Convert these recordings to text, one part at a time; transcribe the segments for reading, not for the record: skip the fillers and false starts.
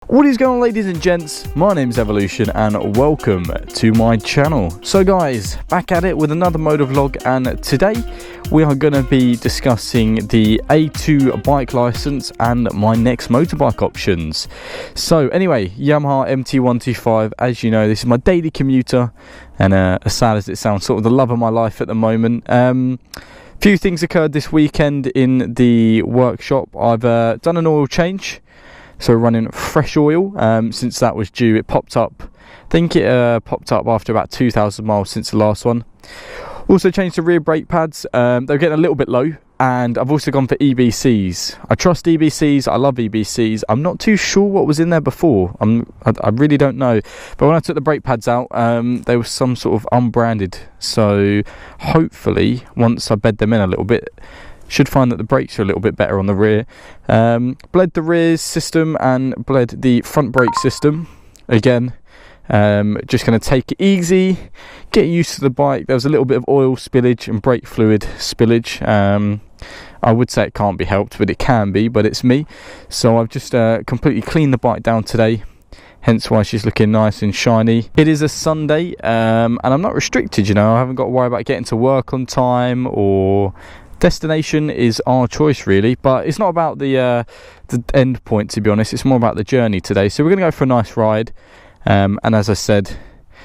What is going on, ladies and gents? My name is Evolution and welcome to my channel. So guys, back at it with another motor vlog, and today we are going to be discussing the A2 bike license and my next motorbike options. So anyway, Yamaha MT125, as you know, this is my daily commuter, and as sad as it sounds, sort of the love of my life at the moment. Few things occurred this weekend in the workshop. I've done an oil change. So running fresh oil since that was due. It popped up, I think it popped up after about 2,000 miles since the last one. Also changed the rear brake pads. They're getting a little bit low, and I've also gone for EBCs. I trust EBCs, I love EBCs. I'm not too sure what was in there before. I really don't know. But when I took the brake pads out, they were some sort of unbranded. So hopefully, once I bed them in a little bit, should find that the brakes are a little bit better on the rear. Bled the rear system and bled the front brake system. Again, just going to take it easy, get used to the bike. There was a little bit of oil spillage and brake fluid spillage. I would say it can't be helped, but it can be, but it's me. So I've just completely cleaned the bike down today. Hence why she's looking nice and shiny. It is a Sunday, and I'm not restricted, you know. I haven't got to worry about getting to work on time, or destination is our choice really, but it's not about the end point, to be honest. It's more about the journey today. So we're going to go for a nice ride, and as I said,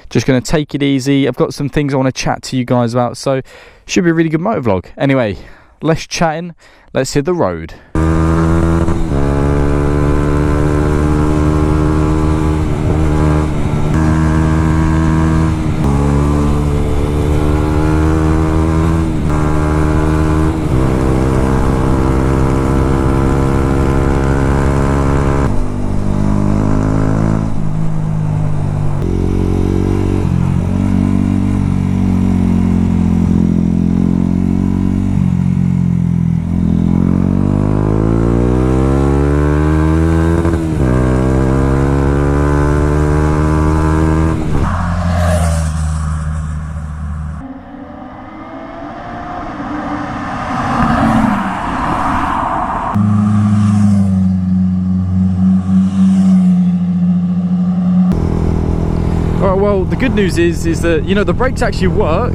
just going to take it easy. I've got some things I want to chat to you guys about, so should be a really good motor vlog. Anyway, less chatting, let's hit the road. Well, the good news is that, you know, the brakes actually work,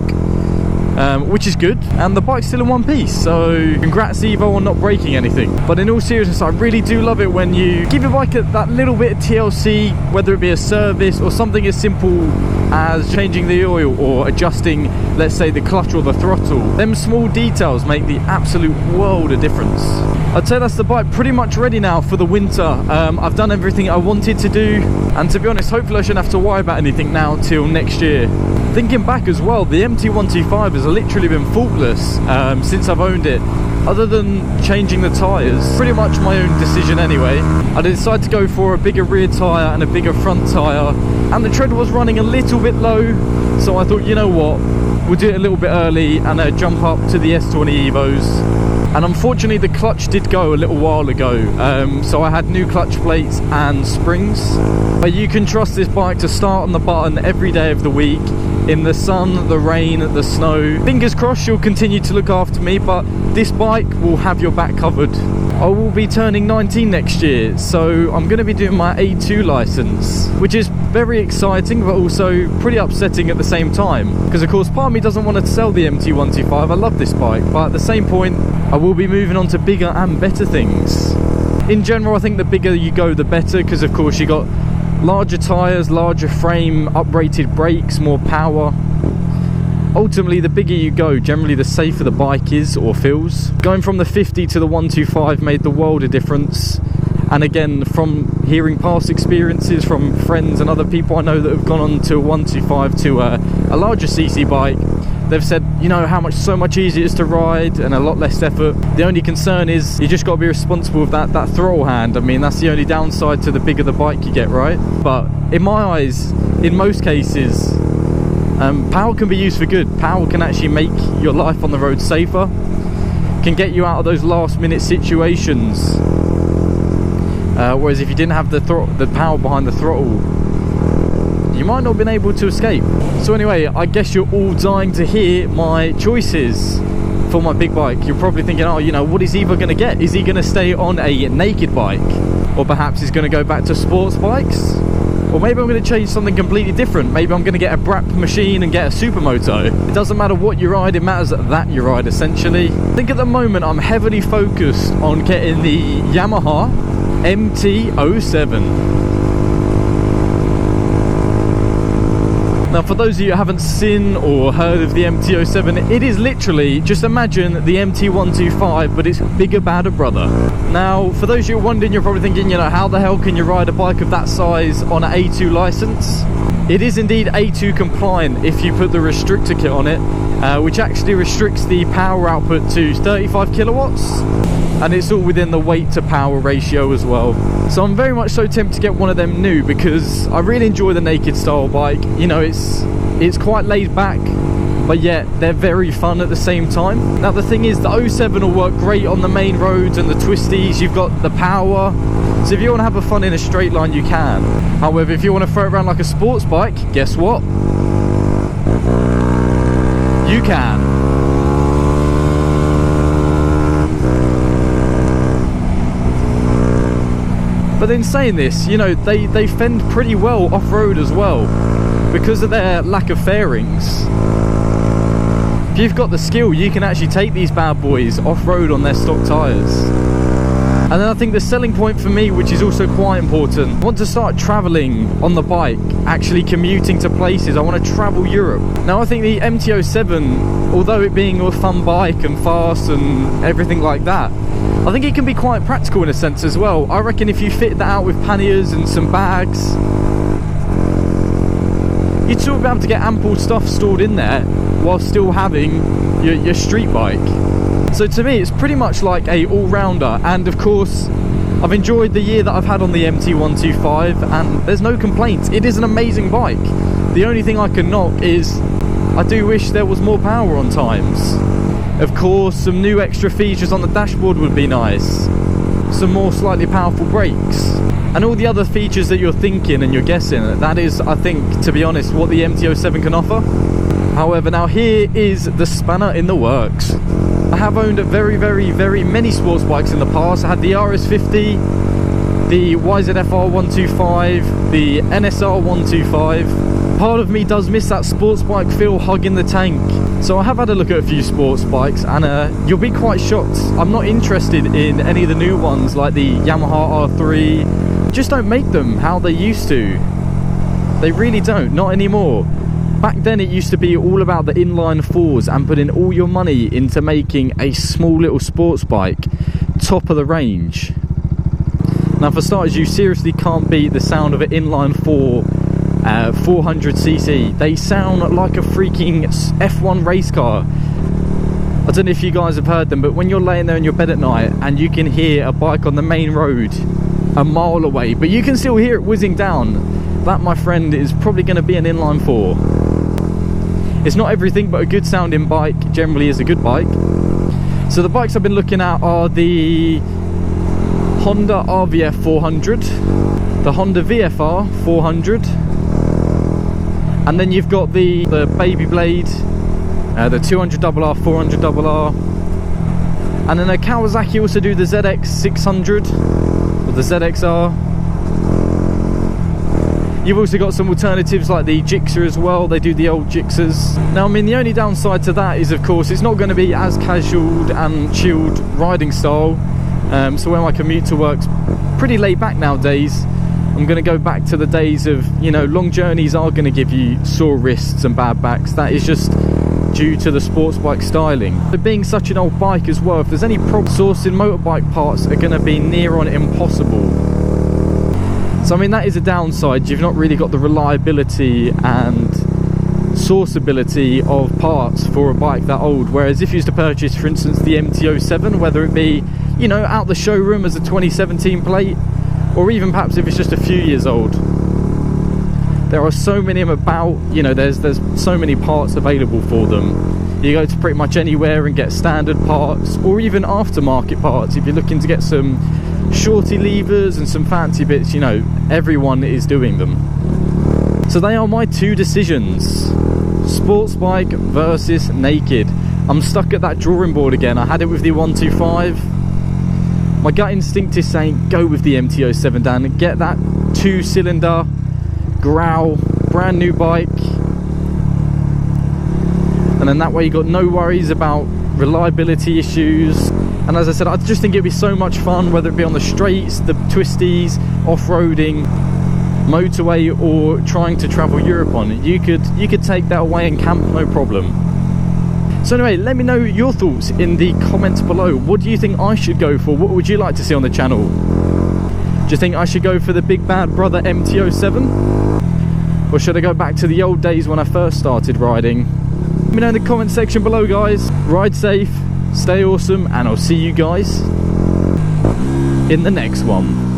which is good, and the bike's still in one piece. So congrats Evo on not breaking anything. But in all seriousness, I really do love it when you give your bike that little bit of TLC, whether it be a service or something as simple as changing the oil or adjusting, let's say, the clutch or the throttle. Them small details make the absolute world of difference. I'd say that's the bike pretty much ready now for the winter. I've done everything I wanted to do, and to be honest, hopefully I shouldn't have to worry about anything now till next year. Thinking back as well, the MT125 has literally been faultless since I've owned it, other than changing the tyres. Pretty much my own decision anyway. I decided to go for a bigger rear tyre and a bigger front tyre, and the tread was running a little bit low, so I thought, you know what, we'll do it a little bit early and jump up to the S20 Evos. And unfortunately the clutch did go a little while ago, so I had new clutch plates and springs. But you can trust this bike to start on the button every day of the week, in the sun, the rain, the snow. Fingers crossed she'll continue to look after me, but this bike will have your back covered. I will be turning 19 next year, so I'm going to be doing my A2 license, which is very exciting but also pretty upsetting at the same time, because of course part of me doesn't want to sell the MT125. I love this bike, but at the same point I will be moving on to bigger and better things. In general, I think the bigger you go the better, because of course you got larger tyres, larger frame, uprated brakes, more power. Ultimately, the bigger you go, generally the safer the bike is or feels. Going from the 50 to the 125 made the world of difference. And again, from hearing past experiences from friends and other people I know that have gone on to a 125 to a larger CC bike, they've said, you know, so much easier it is to ride and a lot less effort. The only concern is you just got to be responsible with that throttle hand. I mean, that's the only downside to the bigger the bike you get, right? But in my eyes, in most cases, power can be used for good. Power can actually make your life on the road safer, can get you out of those last minute situations. Whereas if you didn't have the power behind the throttle, you might not have been able to escape. So anyway, I guess you're all dying to hear my choices for my big bike. You're probably thinking, oh, you know, what is Eva going to get? Is he going to stay on a naked bike? or perhaps it's going to go back to sports bikes, or maybe I'm going to change something completely different. Maybe I'm going to get a BRAP machine and get a supermoto. It doesn't matter what you ride, it matters that you ride, essentially. I think at the moment I'm heavily focused on getting the Yamaha MT-07. Now, for those of you who haven't seen or heard of the MT-07, it is literally, just imagine the MT-125, but it's bigger, badder brother. Now, for those of you wondering, you're probably thinking, you know, how the hell can you ride a bike of that size on an A2 license? It is indeed A2 compliant if you put the restrictor kit on it, which actually restricts the power output to 35 kilowatts. And it's all within the weight to power ratio as well. So I'm very much so tempted to get one of them new, because I really enjoy the naked style bike. You know, it's quite laid back, but yet they're very fun at the same time. Now the thing is, the 07 will work great on the main roads and the twisties. You've got the power, so if you want to have a fun in a straight line, you can. However, if you want to throw it around like a sports bike, guess what? You can. But in saying this, you know, they fend pretty well off-road as well, because of their lack of fairings. If you've got the skill, you can actually take these bad boys off-road on their stock tyres. And then I think the selling point for me, which is also quite important, I want to start travelling on the bike, actually commuting to places. I want to travel Europe. Now I think the MT-07, although it being a fun bike and fast and everything like that, I think it can be quite practical in a sense as well. I reckon if you fit that out with panniers and some bags, you'd sort of be able to get ample stuff stored in there while still having your street bike. So to me, it's pretty much like a all-rounder. And of course, I've enjoyed the year that I've had on the MT-125, and there's no complaints. It is an amazing bike. The only thing I can knock is I do wish there was more power on times. Of course, some new extra features on the dashboard would be nice. Some more slightly powerful brakes. And all the other features that you're thinking and you're guessing, that is, I think, to be honest, what the MT-07 can offer. However, now here is the spanner in the works. I have owned very, very, very many sports bikes in the past. I had the RS50, the YZF-R 125, the NSR 125. Part of me does miss that sports bike feel hugging the tank. So I have had a look at a few sports bikes, and you'll be quite shocked. I'm not interested in any of the new ones like the Yamaha R3. Just don't make them how they used to. They really don't, not anymore. Back then it used to be all about the inline fours and putting all your money into making a small little sports bike top of the range. Now for starters, you seriously can't beat the sound of an inline four 400cc. They sound like a freaking F1 race car. I don't know if you guys have heard them, but when you're laying there in your bed at night and you can hear a bike on the main road a mile away, but you can still hear it whizzing down, that, my friend, is probably going to be an inline four. It's not everything, but a good sounding bike generally is a good bike. So the bikes I've been looking at are the Honda RVF 400, the Honda VFR 400, and then you've got the Baby Blade, the 200RR, 400RR, and then a Kawasaki also do the ZX 600 or the ZXR. You've also got some alternatives like the Gixxer as well. They do the old Gixxers. Now, I mean, the only downside to that is, of course, it's not going to be as casual and chilled riding style. So when my commute to work's pretty laid back nowadays, I'm going to go back to the days of, you know, long journeys are going to give you sore wrists and bad backs. That is just due to the sports bike styling. But being such an old bike as well, if there's any problem, sourcing motorbike parts are going to be near on impossible. So I mean, that is a downside. You've not really got the reliability and sourceability of parts for a bike that old. Whereas if you used to purchase, for instance, the MT-07, whether it be, you know, out the showroom as a 2017 plate, or even perhaps if it's just a few years old, there are so many about, you know, there's so many parts available for them. You go to pretty much anywhere and get standard parts, or even aftermarket parts. If you're looking to get some shorty levers and some fancy bits, you know, everyone is doing them. So they are my two decisions: sports bike versus naked. I'm stuck at that drawing board again. I had it with the 125. My gut instinct is saying go with the MT-07, Dan, and get that 2-cylinder growl, brand new bike, and then that way you got no worries about reliability issues. And as I said, I just think it'd be so much fun, whether it be on the straights, the twisties, off-roading, motorway, or trying to travel Europe on it. You could take that away and camp, no problem. So anyway, let me know your thoughts in the comments below. What do you think I should go for? What would you like to see on the channel? Do you think I should go for the big bad brother MT-07? Or should I go back to the old days when I first started riding? Let me know in the comment section below, guys. Ride safe, stay awesome, and I'll see you guys in the next one.